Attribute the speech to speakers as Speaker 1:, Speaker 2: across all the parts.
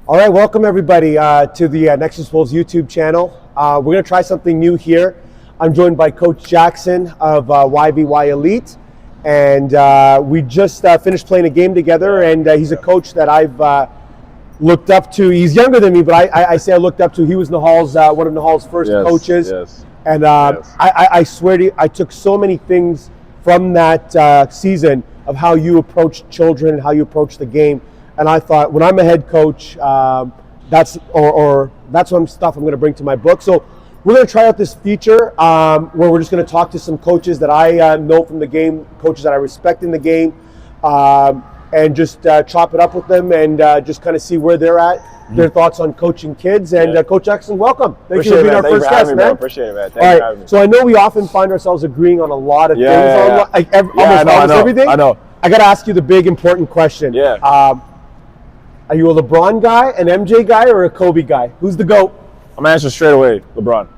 Speaker 1: All right, welcome everybody to the Nexus Wolves YouTube channel. We're going to try something new here. I'm joined by Coach Jackson of YVY Elite, and we just finished playing a game together, and he's a coach that I've looked up to. He's younger than me, but I say I looked up to. He was Nahal's, one of Nahal's first coaches.
Speaker 2: Yes.
Speaker 1: And I swear to you, I took so many things from that season of how you approach children and how you approach the game. And I thought, when I'm a head coach, that's some stuff I'm going to bring to my book. So we're going to try out this feature where we're just going to talk to some coaches that I know from the game, coaches that I respect in the game, and just chop it up with them and just kind of see where they're at, their thoughts on coaching kids. And Coach Jackson, welcome. Thank you for being our first guest, man.
Speaker 2: Appreciate it, man. Thank you for having me.
Speaker 1: So I know we often find ourselves agreeing on a lot of things, almost everything.
Speaker 2: I know.
Speaker 1: I got to ask you the big important question.
Speaker 2: Yeah.
Speaker 1: Are you a LeBron guy, an MJ guy, or a Kobe guy? Who's the GOAT?
Speaker 2: I'm going to answer straight away, LeBron.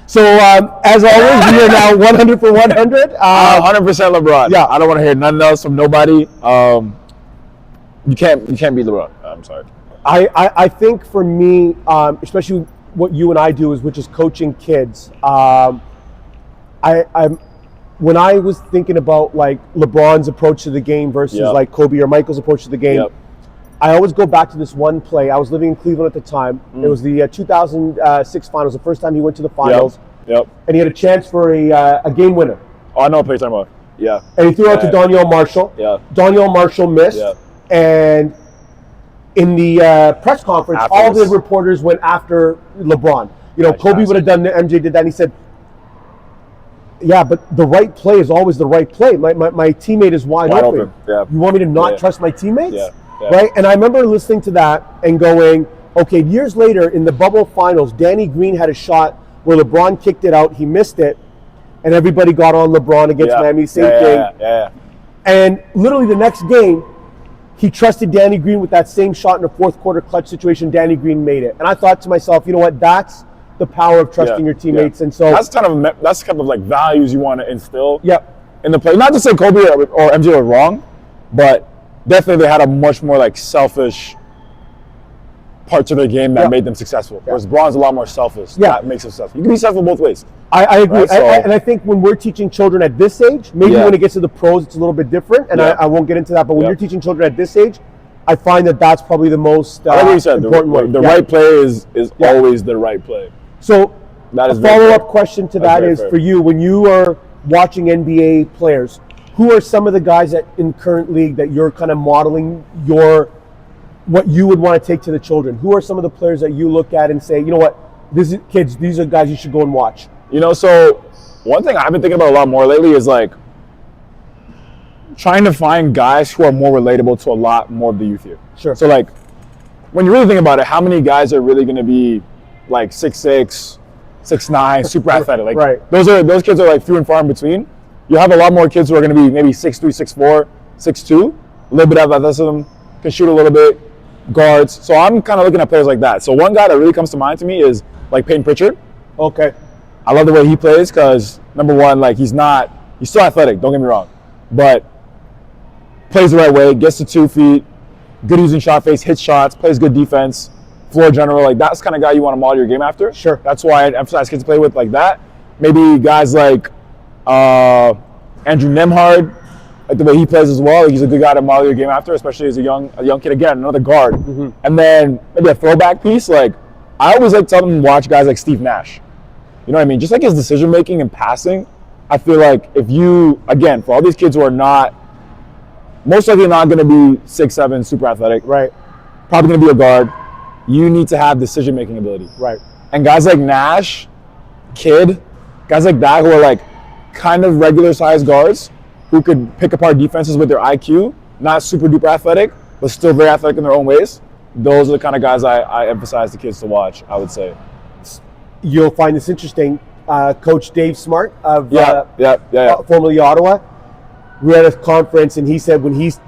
Speaker 1: So, as always, we are now 100 for 100.
Speaker 2: 100% LeBron.
Speaker 1: Yeah.
Speaker 2: I don't want to hear nothing else from nobody. You can't beat LeBron. I'm sorry.
Speaker 1: I think for me, especially what you and I do, which is coaching kids, when I was thinking about like LeBron's approach to the game versus like Kobe or Michael's approach to the game, I always go back to this one play. I was living in Cleveland at the time. It was the 2006 finals, the first time he went to the finals. And he had a chance for a game winner.
Speaker 2: Oh, I know what play you're talking about. Yeah.
Speaker 1: And he threw out to Daniel Marshall. Daniel Marshall missed. And in the press conference, all the reporters went after LeBron. You know, Kobe would have done that, MJ did that, and he said, yeah, but the right play is always the right play. My teammate is wide open. You want me to not trust my teammates? Right? And I remember listening to that and going, okay, years later in the bubble finals, Danny Green had a shot where LeBron kicked it out, he missed it, and everybody got on LeBron against Miami, same thing. And literally the next game, he trusted Danny Green with that same shot in a fourth quarter clutch situation. Danny Green made it. And I thought to myself, you know what, that's the power of trusting your teammates. And so
Speaker 2: that's kind of like values you want to instill in the play. Not to say Kobe or MJ were wrong, but definitely they had a much more like selfish parts of their game that made them successful. Whereas LeBron's a lot more selfish. That makes him successful. You can be successful both ways.
Speaker 1: I agree. Right? And I think when we're teaching children at this age, maybe when it gets to the pros, it's a little bit different. And I won't get into that. But when you're teaching children at this age, I find that that's probably the most important way.
Speaker 2: The right play is always the right play.
Speaker 1: So a follow-up question to that is for you, when you are watching NBA players, who are some of the guys that in current league that you're kind of modeling what you would want to take to the children? Who are some of the players that you look at and say, you know what, these are guys you should go and watch?
Speaker 2: You know, so one thing I've been thinking about a lot more lately is like trying to find guys who are more relatable to a lot more of the youth here.
Speaker 1: Sure.
Speaker 2: So like when you really think about it, how many guys are really going to be like 6'6", 6'9", super athletic? Like those kids are like few and far in between. You have a lot more kids who are going to be maybe 6'3", 6'4", 6'2", a little bit of athleticism, can shoot a little bit, guards. So I'm kind of looking at players like that. So one guy that really comes to mind to me is like Peyton Pritchard.
Speaker 1: Okay.
Speaker 2: I love the way he plays because number one, like he's still athletic, don't get me wrong, but plays the right way, gets to 2 feet, good using shot face, hits shots, plays good defense, floor general. Like that's the kind of guy you want to model your game after.
Speaker 1: Sure.
Speaker 2: That's why I emphasize kids to play with like that. Maybe guys like Andrew Nemhard, like the way he plays as well. Like he's a good guy to model your game after, especially as a young kid. Again, another guard. And then maybe a throwback piece. Like I always like to tell them to watch guys like Steve Nash. You know what I mean? Just like his decision making and passing. I feel like if you, again, for all these kids who are most likely not going to be 6'7", super athletic, probably going to be a guard, you need to have decision making ability. And guys like Nash, Kidd, guys like that who are like kind of regular sized guards who could pick apart defenses with their IQ, not super duper athletic, but still very athletic in their own ways. Those are the kind of guys I emphasize the kids to watch, I would say.
Speaker 1: You'll find this interesting. Coach Dave Smart of formerly Ottawa, we were at a conference and he said when he's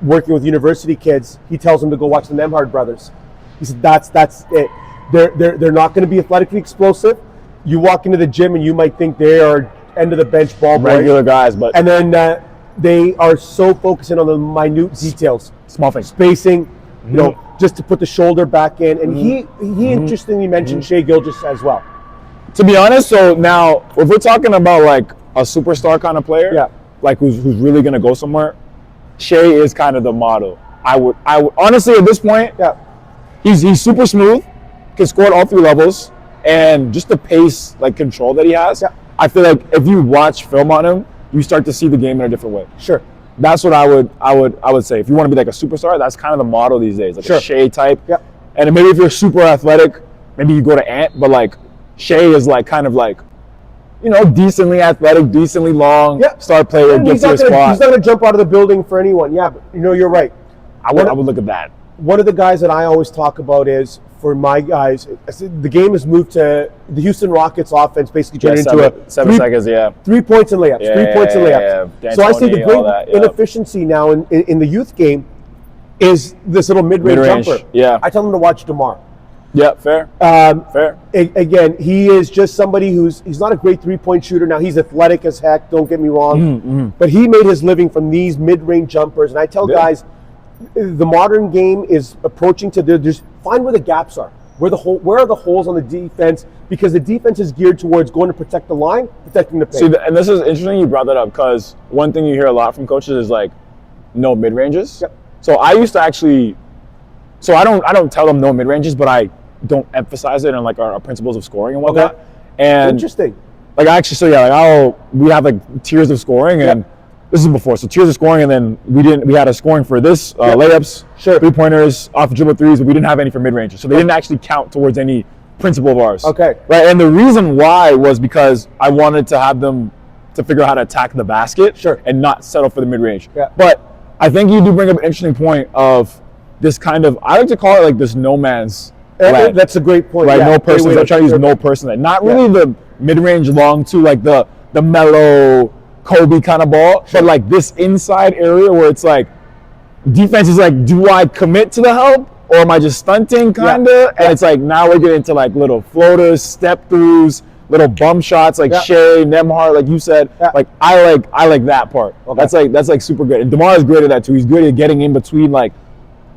Speaker 1: working with university kids, he tells them to go watch the Nemhard brothers. He said that's it. They're not going to be athletically explosive. You walk into the gym and you might think they are end of the bench ball boys.
Speaker 2: Regular guys, but
Speaker 1: and then they are so focusing on the minute details,
Speaker 2: small things,
Speaker 1: spacing, you know, just to put the shoulder back in. And he interestingly mentioned Shai Gilgeous as well.
Speaker 2: To be honest, so now if we're talking about like a superstar kind of player, like who's really gonna go somewhere, Shai is kind of the model. I would honestly at this point, he's super smooth, can score at all 3 levels, and just the pace, like control that he has. I feel like if you watch film on him, you start to see the game in a different way.
Speaker 1: Sure.
Speaker 2: That's what I would say. If you want to be like a superstar, that's kind of the model these days, like a Shai type. And maybe if you're super athletic, maybe you go to Ant, but like Shai is like kind of like, you know, decently athletic, decently long, star player, gets to a spot.
Speaker 1: He's not going to jump out of the building for anyone. Yeah, but you know, you're right.
Speaker 2: I would look at that.
Speaker 1: One of the guys that I always talk about is, for my guys, the game has moved to the Houston Rockets offense, basically turned into a
Speaker 2: 7 seconds,
Speaker 1: 3 points and layups, 3 points and layups. So I see the great inefficiency now in the youth game is this little mid-range jumper. I tell them to watch DeMar.
Speaker 2: Yeah, fair.
Speaker 1: Again, he is just somebody he's not a great 3-point shooter. Now, he's athletic as heck, don't get me wrong. But he made his living from these mid-range jumpers. And I tell guys, the modern game is approaching to just find where the gaps are. Where are the holes on the defense? Because the defense is geared towards going to protect the line, protecting the paint.
Speaker 2: See, and this is interesting you brought that up, because one thing you hear a lot from coaches is like, no mid-ranges. So I used to actually, so I don't tell them no mid-ranges, but I don't emphasize it in like our principles of scoring and whatnot. And
Speaker 1: interesting.
Speaker 2: Like actually, so yeah, like we have like tiers of scoring, and this is before. So tiers of scoring, and then we had a scoring for this layups, 3-pointers, off dribble threes, but we didn't have any for mid-ranges. So they didn't actually count towards any principle of ours. Right. And the reason why was because I wanted to have them to figure out how to attack the basket and not settle for the mid-range. But I think you do bring up an interesting point of this kind of, I like to call it like this no man's land.
Speaker 1: That's a great point.
Speaker 2: Right, no person. I'm trying to use no person land. Not really the mid-range long to like the mellow Kobe kind of ball, but like this inside area where it's like defense is like, do I commit to the help or am I just stunting kind of? And it's like now we're getting into like little floaters, step throughs, little bum shots like Shai, Nembhard, like you said. Like I like that part. That's like super good. And DeMar is great at that too. He's good at getting in between like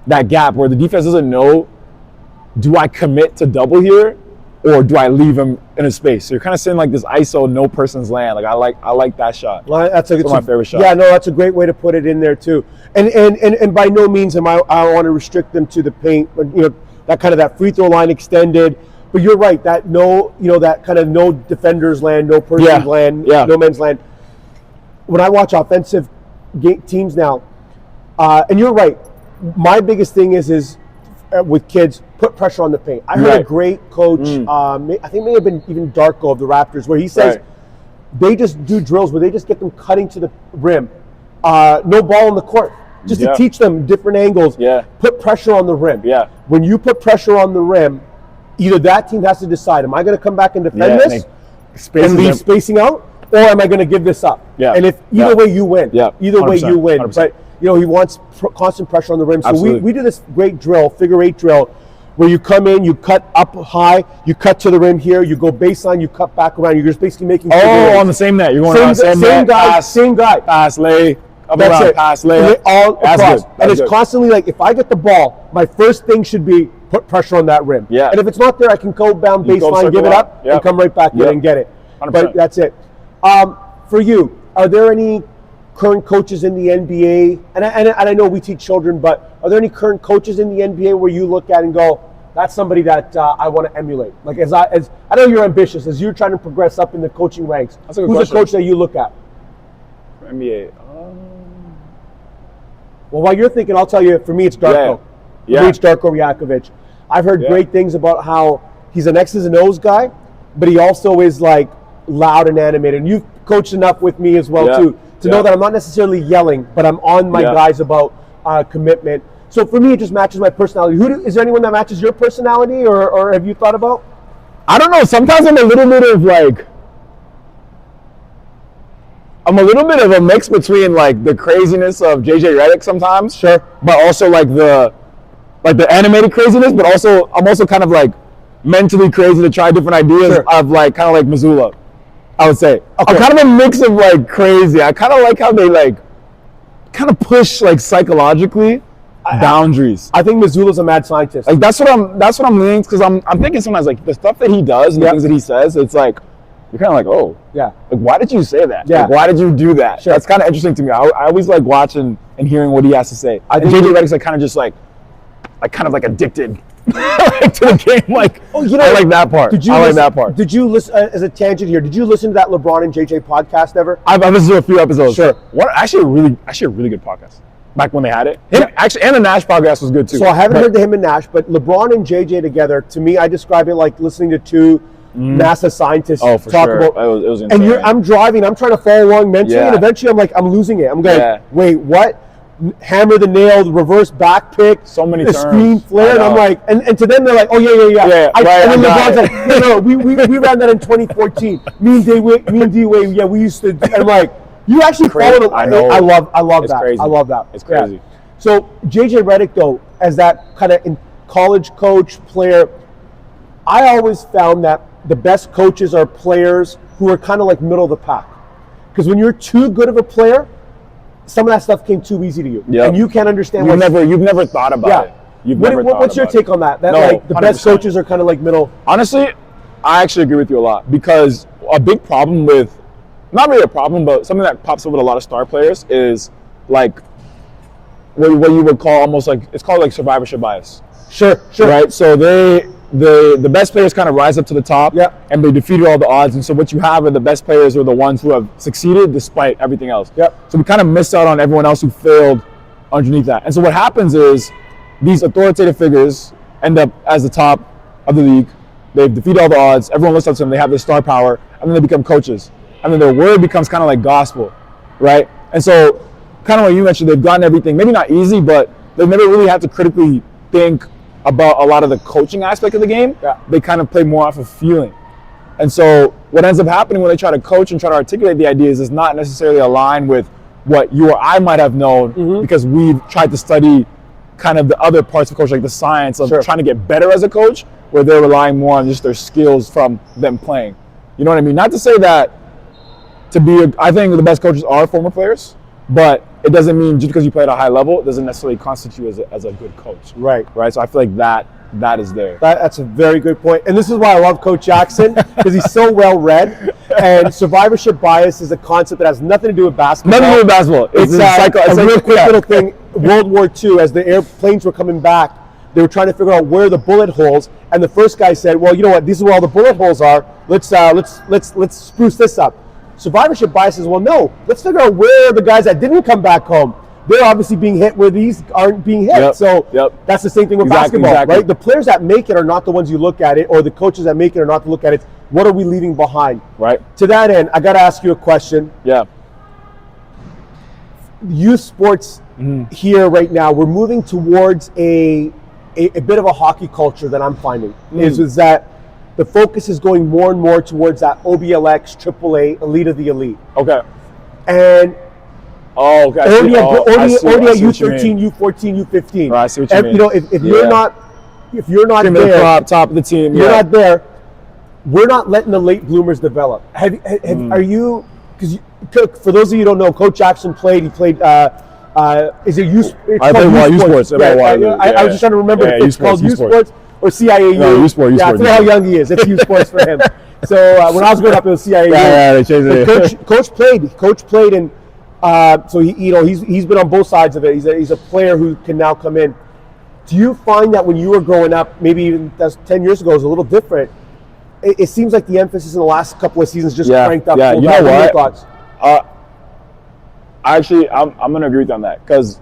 Speaker 2: that gap where the defense doesn't know, do I commit to double here or do I leave him in a space? So you're kind of saying like this ISO no person's land. Like I like that shot.
Speaker 1: Well, that's
Speaker 2: my favorite shot.
Speaker 1: Yeah, no, that's a great way to put it in there too. And by no means I want to restrict them to the paint, but you know, that free throw line extended. But you're right, that that kind of no defender's land, no person's land, no man's land. When I watch offensive teams now, and you're right, my biggest thing is with kids, put pressure on the paint. I heard a great coach, I think it may have been even Darko of the Raptors, where he says they just do drills where they just get them cutting to the rim. No ball on the court. Just to teach them different angles. Put pressure on the rim. When you put pressure on the rim, either that team has to decide, am I going to come back and defend this and leave spacing out, or am I going to give this up? And if either way you win. Either way you win. 100%. But you know, he wants constant pressure on the rim. So we do this great drill, figure 8 drill, where you come in, you cut up high, you cut to the rim here, you go baseline, you cut back around. You're just basically making
Speaker 2: on the same net. You're going on the same net.
Speaker 1: Same guy.
Speaker 2: Pass, lay. That's it. Pass, lay.
Speaker 1: All across. And it's constantly like, if I get the ball, my first thing should be put pressure on that rim. And if it's not there, I can go down baseline, give it up, and come right back in and get it.
Speaker 2: 100%.
Speaker 1: But that's it. For you, are there any current coaches in the NBA, and I know we teach children, but are there any current coaches in the NBA where you look at and go, that's somebody that I want to emulate? Like as I know you're ambitious, as you're trying to progress up in the coaching ranks.
Speaker 2: That's a good
Speaker 1: Who's
Speaker 2: question.
Speaker 1: a coach that you look at?
Speaker 2: For NBA.
Speaker 1: Well, while you're thinking, I'll tell you. For me, it's Darko. For me, it's Darko Rajakovic. I've heard great things about how he's an X's and O's guy, but he also is like loud and animated. And you've coached enough with me as well too to know that I'm not necessarily yelling, but I'm on my guys about commitment. So for me, it just matches my personality. Is there anyone that matches your personality, or have you thought about?
Speaker 2: I don't know. Sometimes I'm a little bit of a mix between like the craziness of JJ Redick sometimes, but also like the animated craziness, but also I'm also kind of like mentally crazy to try different ideas of like kind of like Missoula, I would say. I'm kind of a mix of like crazy. I kind of like how they like kind of push like psychologically boundaries.
Speaker 1: I think Missoula's a mad scientist.
Speaker 2: Like that's what I'm leaning, because I'm thinking sometimes like the stuff that he does and the things that he says, it's like you're kind of like, oh yeah, like why did you say that?
Speaker 1: Yeah,
Speaker 2: like, why did you do that?
Speaker 1: Sure.
Speaker 2: That's kind of interesting to me. I always like watching and hearing what he has to say. I think JJ Redick's like kind of just like kind of like addicted like, to the game. Like,
Speaker 1: oh, you know,
Speaker 2: I like that part. Like that part.
Speaker 1: Did you listen as a tangent here? Did you listen to that LeBron and JJ podcast ever?
Speaker 2: I've listened to a few episodes.
Speaker 1: Sure.
Speaker 2: Actually a really good podcast. Back when they had it. Actually, and the Nash podcast was good too.
Speaker 1: So I haven't heard the him and Nash, but LeBron and JJ together, to me, I describe it like listening to two NASA scientists
Speaker 2: talk
Speaker 1: sure.
Speaker 2: about. It was insane.
Speaker 1: And I'm driving, I'm trying to follow along mentally, and eventually I'm losing it. I'm going, wait, what? Hammer the nail, the reverse back pick,
Speaker 2: so many
Speaker 1: the
Speaker 2: terms.
Speaker 1: screen flare, and I'm like, and to them they're like, oh yeah.
Speaker 2: Right,
Speaker 1: and then LeBron's like, no, we ran that in 2014. Me and D-Way, yeah, we used to. And I'm like, you actually followed it. I know. I love that.
Speaker 2: Crazy.
Speaker 1: I love that.
Speaker 2: It's crazy.
Speaker 1: Yeah. So JJ Redick, though, as that kind of college coach, player, I always found that the best coaches are players who are kind of like middle of the pack. Because when you're too good of a player, some of that stuff came too easy to you, and you can't understand.
Speaker 2: You've never thought about it.
Speaker 1: What's your take on that? That like the 100%. Best coaches are kind of like middle.
Speaker 2: Honestly, I actually agree with you a lot, because a big problem with, not really a problem, but something that pops up with a lot of star players is like what you would call almost like, it's called like survivorship bias.
Speaker 1: Sure.
Speaker 2: Right. So the best players kind of rise up to the top, and they defeated all the odds. And so what you have are the best players are the ones who have succeeded despite everything else. So we kind of missed out on everyone else who failed underneath that. And so what happens is these authoritative figures end up as the top of the league. They've defeated all the odds. Everyone looks up to them. They have this star power, and then they become coaches. And then their word becomes kind of like gospel, right? And so kind of what you mentioned, they've gotten everything, maybe not easy, but they've never really had to critically think about a lot of the coaching aspect of the game. They kind of play more off of feeling. And so what ends up happening when they try to coach and try to articulate the ideas is not necessarily aligned with what you or I might have known, because we've tried to study kind of the other parts of coaching, like the science of trying to get better as a coach, where they're relying more on just their skills from them playing. You know what I mean? Not to say that I think the best coaches are former players, but it doesn't mean just because you play at a high level, it doesn't necessarily constitute as a good coach. Right. So I feel like that is there. That's
Speaker 1: a very good point. And this is why I love Coach Jackson, because he's so well read. And survivorship bias is a concept that has nothing to do with basketball.
Speaker 2: Nothing to do with basketball.
Speaker 1: It's a real quick little thing. World War II, as the airplanes were coming back, they were trying to figure out where the bullet holes. And the first guy said, "Well, you know what? This is where all the bullet holes are. Let's spruce this up." Survivorship bias is, well, no, let's figure out where the guys that didn't come back home, they're obviously being hit where these aren't being hit. That's the same thing with basketball, right? The players that make it are not the ones you look at it, or the coaches that make it are not to look at it. What are we leaving behind? Right. To that end, I got to ask you a question. Youth sports here right now, we're moving towards a bit of a hockey culture that I'm finding, is that the focus is going more and more towards that OBLX, AAA, elite of the elite. And already at U13, U14, U15.
Speaker 2: Right, I see what you mean.
Speaker 1: You know, if you're not there,
Speaker 2: top of the team,
Speaker 1: you're not there. We're not letting the late bloomers develop. Are you? Because for those of you who don't know, Coach Jackson played. He played. Is it U?
Speaker 2: I played U Sports.
Speaker 1: I was just trying to remember if it's called U Sports or CIAU.
Speaker 2: No, U Sports.
Speaker 1: I forget how young he is. It's U Sports for him. So when I was growing up, it was CIAU.
Speaker 2: They changed it.
Speaker 1: Coach played, and so he's been on both sides of it. He's a player who can now come in. Do you find that when you were growing up, maybe even that's 10 years ago, is a little different? It seems like the emphasis in the last couple of seasons just cranked up.
Speaker 2: Yeah, you know what? Actually, I'm going to agree with you on that, because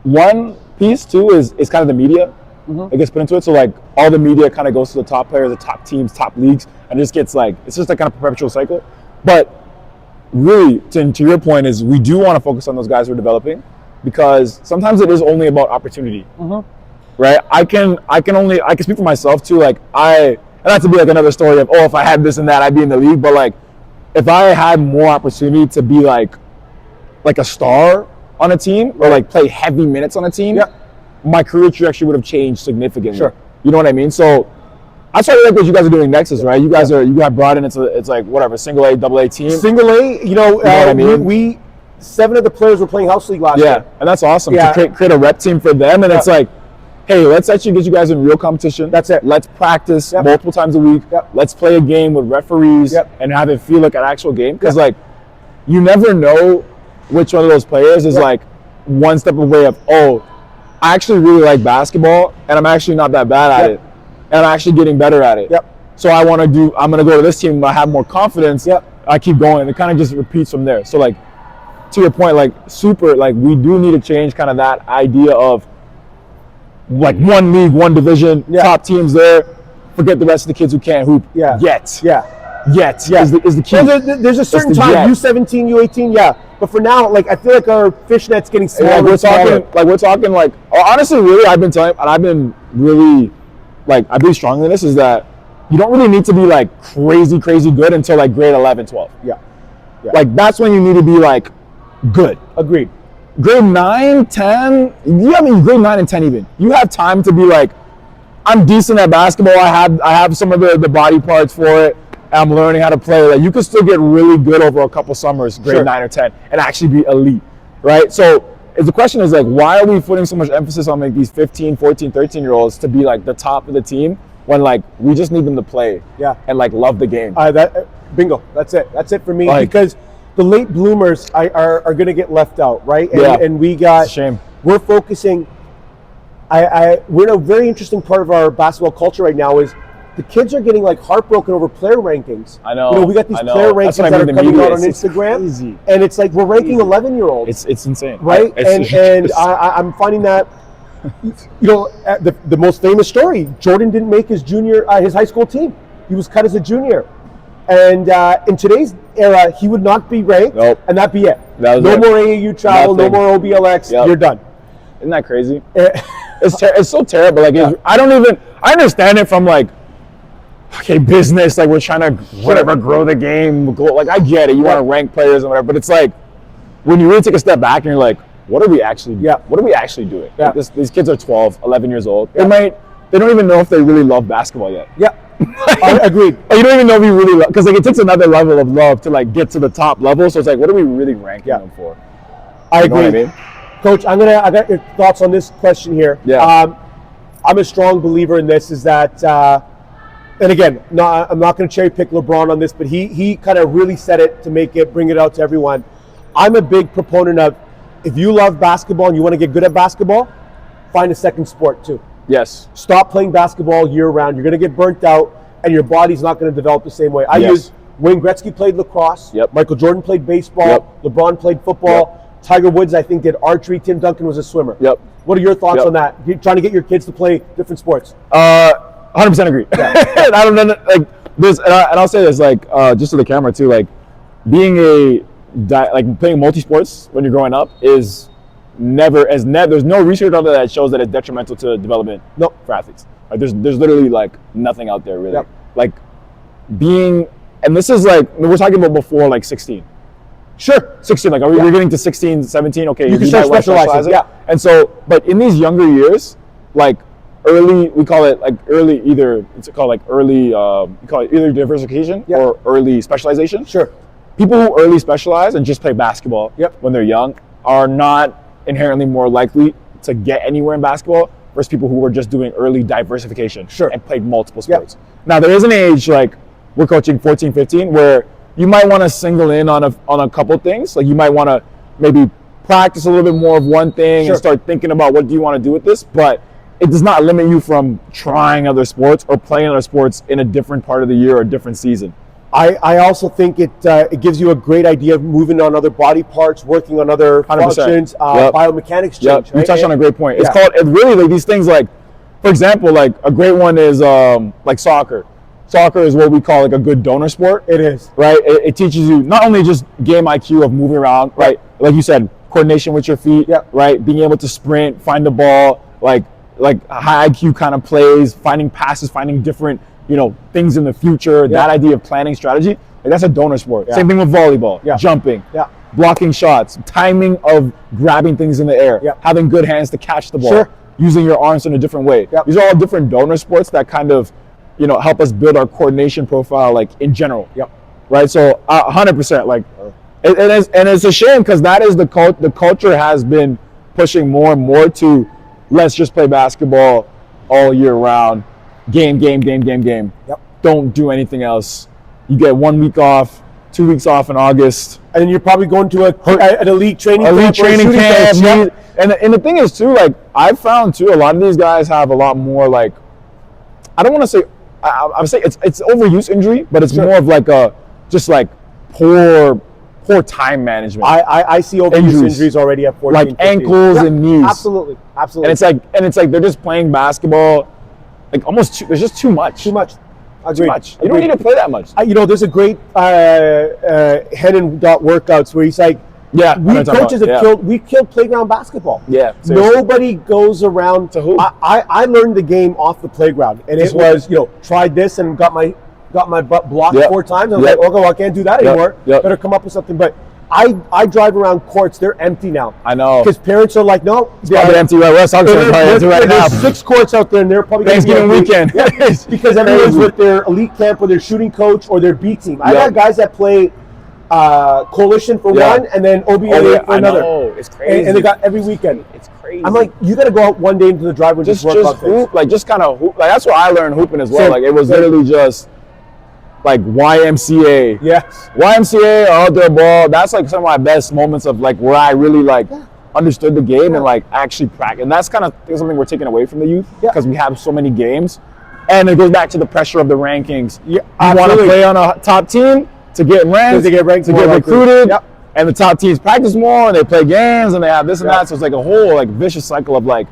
Speaker 2: one piece too is kind of the media. It gets put into it, so like all the media kind of goes to the top players, the top teams, top leagues, and it just gets like, it's just a kind of perpetual cycle. But really, to your point, is we do want to focus on those guys who are developing, because sometimes it is only about opportunity, right? I can speak for myself too. Like and not to be like another story of, oh, if I had this and that, I'd be in the league. But like, if I had more opportunity to be like a star on a team, or like play heavy minutes on a team, my career trajectory would have changed significantly. You know what I mean? So that's why I like what you guys are doing next, is right. You got brought in. It's like whatever, single A, double A team.
Speaker 1: Single A. You know what I mean? 7 of the players were playing house league last year.
Speaker 2: Yeah, and that's awesome to create a rep team for them. And it's like, hey, let's actually get you guys in real competition.
Speaker 1: That's it.
Speaker 2: Let's practice multiple times a week. Let's play a game with referees and have it feel like an actual game. Because like, you never know which one of those players is like one step away of, oh, I actually really like basketball and I'm actually not that bad at it. And I'm actually getting better at it. So I'm going to go to this team, I have more confidence. I keep going. And it kind of just repeats from there. So like, to your point, like we do need to change kind of that idea of like one league, one division, top teams there. Forget the rest of the kids who can't hoop yet. Is the key.
Speaker 1: Well, there's a certain time, U17, U18, but for now, like I feel like our fishnet's getting smaller.
Speaker 2: We're talking honestly, really, I've been really like I believe strongly in this is that you don't really need to be like crazy good until like grade 11, 12. Like that's when you need to be like good.
Speaker 1: Agreed.
Speaker 2: Grade 9, 10, grade 9 and 10 even. You have time to be like, I'm decent at basketball. I have some of the body parts for it. I'm learning how to play. Like you could still get really good over a couple summers, grade 9 or 10, and actually be elite, right? So the question is like, why are we putting so much emphasis on like these 15, 14, 13-year-olds to be like the top of the team when like we just need them to play and like love the game?
Speaker 1: Bingo. That's it. That's it for me because the late bloomers are going to get left out, right? And we got,
Speaker 2: shame.
Speaker 1: We're focusing, we're in a very interesting part of our basketball culture right now is the kids are getting like heartbroken over player rankings.
Speaker 2: I know.
Speaker 1: We got these player rankings that are coming out on Instagram. And it's like we're ranking 11-year-olds.
Speaker 2: It's insane.
Speaker 1: Right? And I'm finding that, the most famous story, Jordan didn't make his high school team. He was cut as a junior. And in today's era, he would not be ranked, and that'd be it. No more AAU travel, no more OBLX. You're done.
Speaker 2: Isn't that crazy? It's so terrible. Like I understand it from like, okay, business. Like we're trying to grow the game. Like I get it. You want to rank players and whatever, but it's like when you really take a step back and you're like, what are we actually doing? Like these kids are 12, 11 years old. They don't even know if they really love basketball yet.
Speaker 1: I agreed.
Speaker 2: You don't even know if we really love, because like it takes another level of love to like get to the top level. So it's like, what are we really ranking them for?
Speaker 1: I agree. Coach, I got your thoughts on this question here. I'm a strong believer in this. Is that, and again, I'm not going to cherry pick LeBron on this, but he kind of really said it to bring it out to everyone. I'm a big proponent of, if you love basketball and you want to get good at basketball, find a second sport too.
Speaker 2: Yes.
Speaker 1: Stop playing basketball year round. You're going to get burnt out, and your body's not going to develop the same way. Wayne Gretzky played lacrosse. Michael Jordan played baseball. LeBron played football. Tiger Woods, I think, did archery. Tim Duncan was a swimmer. What are your thoughts on that? You're trying to get your kids to play different sports.
Speaker 2: 100% agree. And I don't know, like this, and I'll say this, like just to the camera too, like being playing multi-sports when you're growing up is there's no research out there that shows that it's detrimental to development for athletes. Like there's literally like nothing out there really. Like being, and this is like, we're talking about before like 16.
Speaker 1: Sure.
Speaker 2: 16, like we're getting to 16, 17, okay.
Speaker 1: You can start specializing.
Speaker 2: And so, but in these younger years, like early, we call it like early, it's called like early, you call it either diversification or early specialization.
Speaker 1: Sure.
Speaker 2: People who early specialize and just play basketball when they're young are not inherently more likely to get anywhere in basketball versus people who were just doing early diversification and played multiple sports. Now there is an age, like we're coaching 14, 15, where you might want to single in on a couple things. Like you might want to maybe practice a little bit more of one thing and start thinking about what do you want to do with this, but it does not limit you from trying other sports or playing other sports in a different part of the year or a different season.
Speaker 1: I also think it gives you a great idea of moving on other body parts, working on other 100%. Functions, biomechanics change.
Speaker 2: You touched on a great point. It's really like these things, like, for example, like a great one is like soccer. Soccer is what we call like a good donor sport.
Speaker 1: It is.
Speaker 2: Right? It teaches you not only just game IQ of moving around, right? Like you said, coordination with your feet, right? Being able to sprint, find the ball, like high IQ kind of plays, finding passes, finding different, things in the future, that idea of planning strategy, like that's a donor sport. Same thing with volleyball, jumping, blocking shots, timing of grabbing things in the air, having good hands to catch the ball, using your arms in a different way. These are all different donor sports that kind of, help us build our coordination profile, like in general. Right? So 100%, like And it's a shame because that is the culture has been pushing more and more to let's just play basketball all year round. Game.
Speaker 1: Yep.
Speaker 2: Don't do anything else. You get 1 week off, 2 weeks off in August.
Speaker 1: And then you're probably going to an elite training camp.
Speaker 2: Yeah. And the thing is too, like I've found too, a lot of these guys have a lot more like, I don't want to say, I would say it's overuse injury, but it's more of like just like poor time management.
Speaker 1: I see overuse injuries already at 14,
Speaker 2: like
Speaker 1: 15.
Speaker 2: ankles and knees.
Speaker 1: Absolutely.
Speaker 2: And it's like they're just playing basketball, like there's just too much.
Speaker 1: Too much.
Speaker 2: Too much. You don't need to play that much.
Speaker 1: There's a great Hennon workouts where he's like, we killed playground basketball.
Speaker 2: Yeah.
Speaker 1: Seriously. Nobody goes around
Speaker 2: to hoop.
Speaker 1: I learned the game off the playground, and it was tried this and got my butt blocked 4 times. I was like, okay, well, I can't do that anymore. Better come up with something. But I drive around courts; they're empty now.
Speaker 2: I know
Speaker 1: because parents are like, no,
Speaker 2: it's probably empty right now.
Speaker 1: There's 6 courts out there, and they're probably
Speaker 2: Thanksgiving weekend.
Speaker 1: Because everyone's with their elite camp or their shooting coach or their B team. I got guys that play coalition for one, and then OBA for another.
Speaker 2: I know. It's crazy.
Speaker 1: And they got every weekend.
Speaker 2: It's crazy.
Speaker 1: I'm like, you got to go out one day into the driveway and just work out
Speaker 2: hoop, like just kind of hoop. Like that's what I learned hooping as well. Like it was literally just like YMCA.
Speaker 1: Yes.
Speaker 2: YMCA or outdoor ball. That's like some of my best moments of like where I really like understood the game and like actually practice. And that's kind of something we're taking away from the youth because we have so many games. And it goes back to the pressure of the rankings. Yeah, you want to play on a top team to get ranked, to get recruited. Yep. And the top teams practice more and they play games and they have this and that. So it's like a whole like vicious cycle of like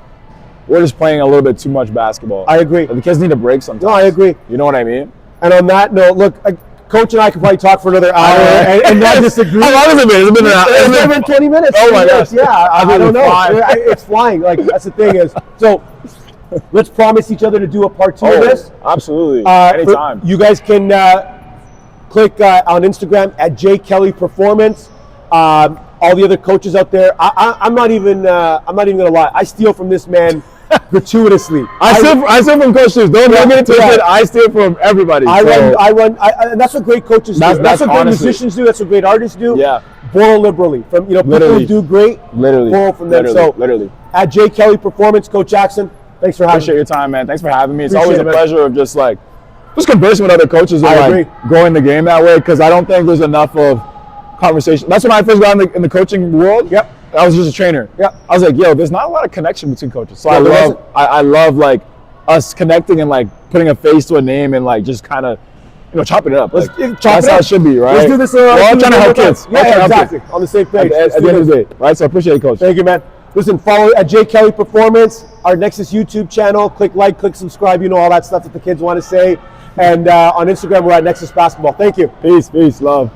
Speaker 2: we're just playing a little bit too much basketball.
Speaker 1: I agree.
Speaker 2: But the kids need a break sometimes.
Speaker 1: No, I agree.
Speaker 2: You know what I mean?
Speaker 1: And on that note, look, Coach and I could probably talk for another hour and not disagree.
Speaker 2: How long has it been?
Speaker 1: It's been 20 minutes.
Speaker 2: Oh my gosh.
Speaker 1: Yeah, I don't know. It's flying. Like that's the thing is. So let's promise each other to do a part 2 of this.
Speaker 2: Absolutely. Anytime.
Speaker 1: You guys can click on Instagram at jkellyperformance. All the other coaches out there. I'm not even gonna lie. I steal from this man gratuitously.
Speaker 2: I steal from coaches. Don't get me twisted. I steal from everybody.
Speaker 1: I run, and that's what great coaches do. That's what great musicians do. That's what great artists do.
Speaker 2: Yeah.
Speaker 1: Borrow liberally from people who do great. Borrow from them. So at J Kelly Performance, Coach Jackson, thanks for having me.
Speaker 2: Appreciate your time, man. Thanks for having me. It's always a pleasure of just conversing with other coaches and growing the game that way because I don't think there's enough of conversation. That's when I first got in the coaching world.
Speaker 1: Yep.
Speaker 2: I was just a trainer.
Speaker 1: Yep.
Speaker 2: I was like, yo, there's not a lot of connection between coaches. So
Speaker 1: yeah,
Speaker 2: I love like us connecting and like putting a face to a name and like just kind of chopping it up. That's how it should be, right?
Speaker 1: Let's do this.
Speaker 2: We're all trying to help kids.
Speaker 1: Yeah, exactly. On the same page.
Speaker 2: At the end of the day, right? So I appreciate it, Coach.
Speaker 1: Thank you, man. Listen, follow at J Kelly Performance, our Nexus YouTube channel. Click like, click subscribe. You know all that stuff that the kids want to say. And on Instagram, we're at Nexus Basketball. Thank you.
Speaker 2: Peace, love.